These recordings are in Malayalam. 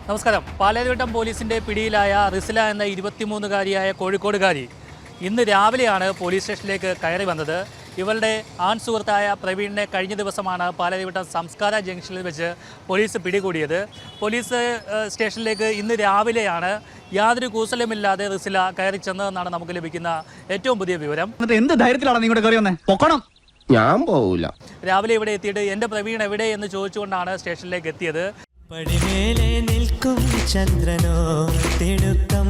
നമസ്കാരം. പാലാരിവട്ടം പോലീസിന്റെ പിടിയിലായ റിസ്ല എന്ന 23-കാരിയായ കോഴിക്കോടുകാരി ഇന്ന് രാവിലെയാണ് പോലീസ് സ്റ്റേഷനിലേക്ക് കയറി വന്നത്. ഇവളുടെ ആൺ സുഹൃത്തായ പ്രവീണിനെ കഴിഞ്ഞ ദിവസമാണ് പാലാരിവട്ടം സംസ്കാര ജംഗ്ഷനിൽ വെച്ച് പോലീസ് പിടികൂടിയത്. പോലീസ് സ്റ്റേഷനിലേക്ക് ഇന്ന് രാവിലെയാണ് യാതൊരു കൂസലുമില്ലാതെ റിസ്ല കയറി ചെന്നതെന്നാണ് നമുക്ക് ലഭിക്കുന്ന ഏറ്റവും പുതിയ വിവരം. എന്ത് ധൈര്യത്തിലാണ് നിങ്ങളുടെ കയറി വന്നേ? പൊക്കണം. ഞാൻ പോവില്ല. രാവിലെ ഇവിടെ എത്തിയിട്ട് എൻ്റെ പ്രവീൺ എവിടെ എന്ന് ചോദിച്ചുകൊണ്ടാണ് സ്റ്റേഷനിലേക്ക് എത്തിയത്. പടിമേലെ നിൽക്കും ചന്ദ്രനോ തിടുക്കം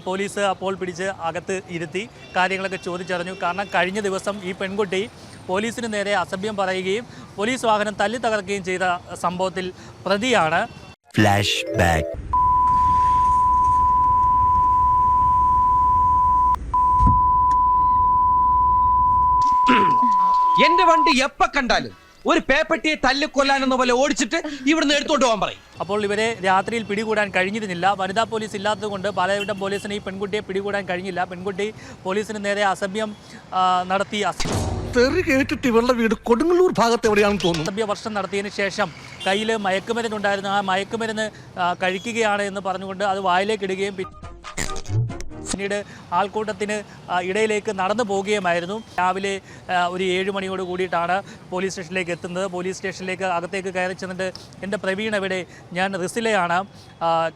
പോലീസ് അപ്പോൾ പിടിച്ച് അകത്ത് ഇരുത്തി കാര്യങ്ങളൊക്കെ ചോദിച്ചറിഞ്ഞു. കാരണം കഴിഞ്ഞ ദിവസം ഈ പെൺകുട്ടി പോലീസിന് നേരെ അസഭ്യം പറയുകയും പോലീസ് വാഹനം തല്ലി തകർക്കുകയും ചെയ്ത സംഭവത്തിൽ പ്രതിയാണ്. Flash back. എന്റെ വണ്ടി എപ്പ കണ്ടാലും ഒരു പേപ്പട്ടിയെ തല്ലിക്കൊല്ലാനെന്ന പോലെ ഓടിച്ചിട്ട് ഇവിടുന്ന് എടുത്തോണ്ട് പോകാൻ പറയും. അപ്പോൾ ഇവരെ രാത്രിയിൽ പിടികൂടാൻ കഴിഞ്ഞിരുന്നില്ല. വനിതാ പോലീസ് ഇല്ലാത്തതുകൊണ്ട് പാലാരിവട്ടം പോലീസിന് ഈ പെൺകുട്ടിയെ പിടികൂടാൻ കഴിഞ്ഞില്ല. പെൺകുട്ടി പോലീസിന് നേരെ അസഭ്യം നടത്തി കേട്ടിട്ട് ഇവരുടെ വീട് കൊടുങ്ങല്ലൂർ ഭാഗത്ത് എവിടെയാണെന്ന് തോന്നുന്നു. അസഭ്യ വർഷം നടത്തിയതിന് ശേഷം കയ്യിൽ മയക്കുമരുന്നുണ്ടായിരുന്നു. ആ മയക്കുമരുന്ന് കഴിക്കുകയാണ് എന്ന് പറഞ്ഞുകൊണ്ട് അത് വായിലേക്ക് ഇടുകയും പിന്നീട് ആൾക്കൂട്ടത്തിന് ഇടയിലേക്ക് നടന്നു പോവുകയുമായിരുന്നു. രാവിലെ ഒരു 7 മണിയോട് കൂടിയിട്ടാണ് പോലീസ് സ്റ്റേഷനിലേക്ക് എത്തുന്നത്. പോലീസ് സ്റ്റേഷനിലേക്ക് അകത്തേക്ക് കയറി ചെന്നിട്ട് എൻ്റെ പ്രവീൺ എവിടെ, ഞാൻ റിസിലയാണ്,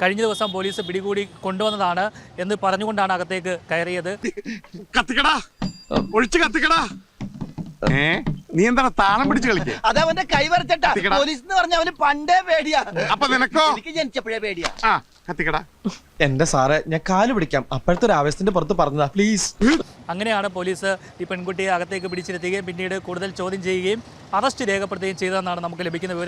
കഴിഞ്ഞ ദിവസം പോലീസ് പിടികൂടി കൊണ്ടുവന്നതാണ് എന്ന് പറഞ്ഞുകൊണ്ടാണ് അകത്തേക്ക് കയറിയത്. കത്തിക്കടാ, ഒഴിച്ച് കത്തിക്കടാ. നീ എന്താണ് താളം പിടിച്ച് കളിക്കുക? അതവന്റെ കൈവരച്ചട്ടാ. പോലീസ് എന്ന് പറഞ്ഞ അവന് പണ്ടേ പേടിയാ. അപ്പൊ നിനക്കോ? എനിക്ക് ജനിച്ചപ്പോഴേ പേടിയാ. കത്തിക്കടാ. എന്റെ സാറേ, ഞാൻ കാല് പിടിക്കാം. അപ്പോഴത്തെ ഒരു ആവേശത്തിന്റെ പുറത്ത് പറഞ്ഞതാ, പ്ലീസ്. അങ്ങനെയാണ് പോലീസ് ഈ പെൺകുട്ടിയെ അകത്തേക്ക് പിടിച്ചിരുത്തുകയും പിന്നീട് കൂടുതൽ ചോദ്യം ചെയ്യുകയും അറസ്റ്റ് രേഖപ്പെടുത്തുകയും ചെയ്തതെന്നാണ് നമുക്ക് ലഭിക്കുന്ന വിവരം.